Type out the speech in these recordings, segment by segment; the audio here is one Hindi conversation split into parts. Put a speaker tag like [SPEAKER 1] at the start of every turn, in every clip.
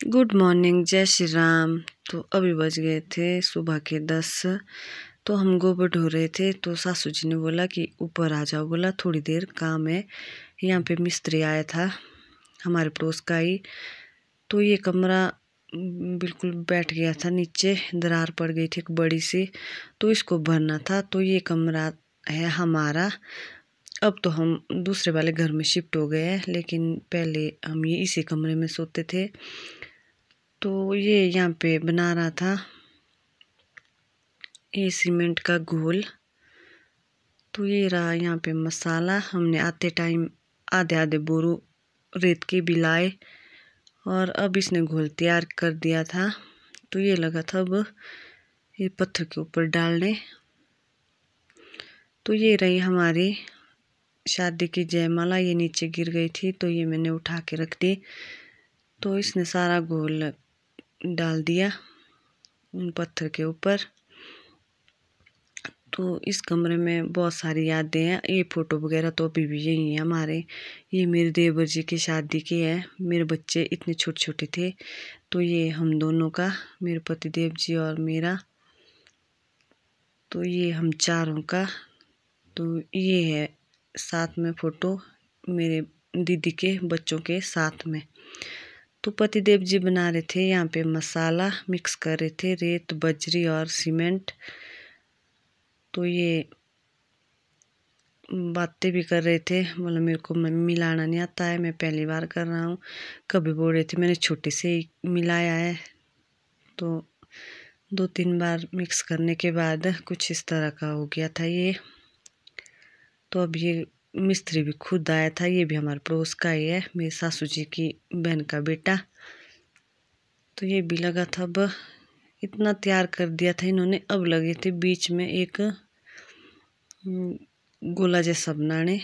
[SPEAKER 1] गुड मॉर्निंग, जय श्री राम। तो अभी बज गए थे सुबह के 10। तो हम गोबर ढो रहे थे तो सासू जी ने बोला कि ऊपर आ जाओ। बोला थोड़ी देर काम है। यहाँ पे मिस्त्री आया था हमारे पड़ोस का ही। तो ये कमरा बिल्कुल बैठ गया था, नीचे दरार पड़ गई थी एक बड़ी सी, तो इसको भरना था। तो ये कमरा है हमारा। अब तो हम दूसरे वाले घर में शिफ्ट हो गए हैं, लेकिन पहले हम ये इसी कमरे में सोते थे। तो ये यहाँ पे बना रहा था ये सीमेंट का घोल। तो ये रहा यहाँ पे मसाला। हमने आते टाइम आधे आधे बोरू रेत के भी लाए और अब इसने घोल तैयार कर दिया था। तो ये लगा था अब ये पत्थर के ऊपर डालने। तो ये रही हमारी शादी की जयमाला। ये नीचे गिर गई थी तो ये मैंने उठा के रख दी। तो इसने सारा घोल डाल दिया पत्थर के ऊपर। तो इस कमरे में बहुत सारी यादें हैं। ये फ़ोटो वगैरह तो अभी भी यही है हमारे। ये मेरे देवर जी की शादी की है। मेरे बच्चे इतने छोटे छोटे थे। तो ये हम दोनों का, मेरे पति देव जी और मेरा, तो ये हम चारों का। तो ये है साथ में फ़ोटो मेरे दीदी के बच्चों के साथ में। तो पति देव जी बना रहे थे यहाँ पे मसाला, मिक्स कर रहे थे रेत, बजरी और सीमेंट। तो ये बातें भी कर रहे थे। मतलब मेरे को मिलाना नहीं आता है, मैं पहली बार कर रहा हूँ। कभी बोल रहे थे मैंने छोटे से ही मिलाया है। तो 2-3 बार मिक्स करने के बाद कुछ इस तरह का हो गया था ये। तो अब ये मिस्त्री भी खुद आया था। ये भी हमारे पड़ोस का ही है, मेरी सासू जी की बहन का बेटा। तो ये भी लगा था। अब इतना तैयार कर दिया था इन्होंने। अब लगे थे बीच में एक गोला जैसा बनाने,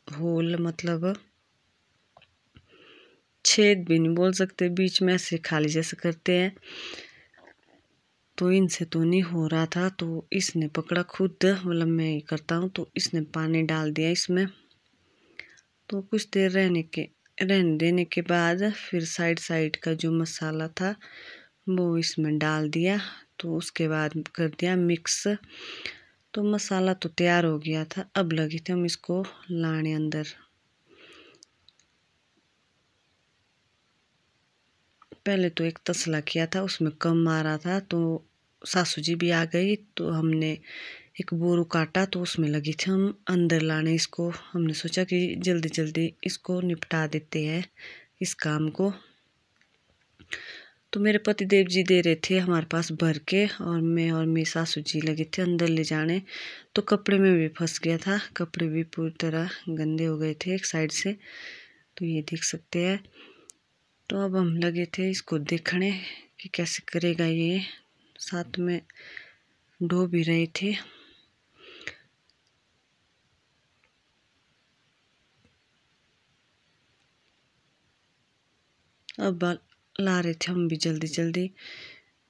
[SPEAKER 1] होल मतलब छेद भी नहीं बोल सकते, बीच में ऐसे खाली जैसे करते हैं। तो इनसे तो नहीं हो रहा था। तो इसने पकड़ा खुद, मतलब मैं ही करता हूँ। तो इसने पानी डाल दिया इसमें। तो कुछ देर रहने देने के बाद फिर साइड साइड का जो मसाला था वो इसमें डाल दिया। तो उसके बाद कर दिया मिक्स। तो मसाला तो तैयार हो गया था। अब लगे थे हम इसको लाने अंदर। पहले तो एक तसला किया था, उसमें कम आ रहा था। तो सासू जी भी आ गई। तो हमने एक बोरू काटा तो उसमें लगी थी हम अंदर लाने इसको। हमने सोचा कि जल्दी जल्दी इसको निपटा देते हैं इस काम को। तो मेरे पति देव जी दे रहे थे हमारे पास भर के, और मैं और मेरी सासू जी लगे थे अंदर ले जाने। तो कपड़े में भी फंस गया था, कपड़े भी पूरी तरह गंदे हो गए थे एक साइड से। तो ये देख सकते हैं। तो अब हम लगे थे इसको देखने कि कैसे करेगा ये। साथ में ढो भी रहे थे। अब ला रहे थे हम भी जल्दी जल्दी,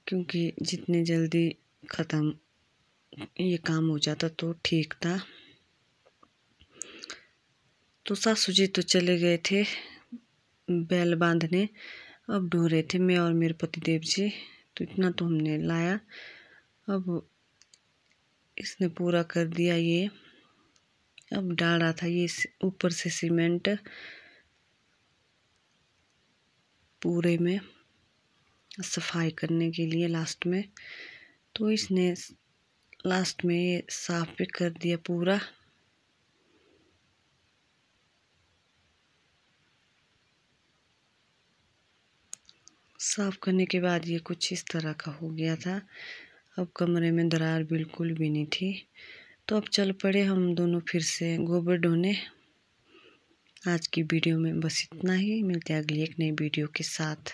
[SPEAKER 1] क्योंकि जितने जल्दी ख़त्म ये काम हो जाता तो ठीक था। तो सासू जी तो चले गए थे बैल बांधने। अब ढो रहे थे मैं और मेरे पति देव जी। तो इतना तो हमने लाया। अब इसने पूरा कर दिया ये। अब डाल रहा था ये ऊपर से सीमेंट पूरे में सफाई करने के लिए लास्ट में। तो इसने लास्ट में ये साफ भी कर दिया पूरा। साफ करने के बाद ये कुछ इस तरह का हो गया था। अब कमरे में दरार बिल्कुल भी नहीं थी। तो अब चल पड़े हम दोनों फिर से गोबर ढोने। आज की वीडियो में बस इतना ही। मिलते हैं अगली एक नई वीडियो के साथ।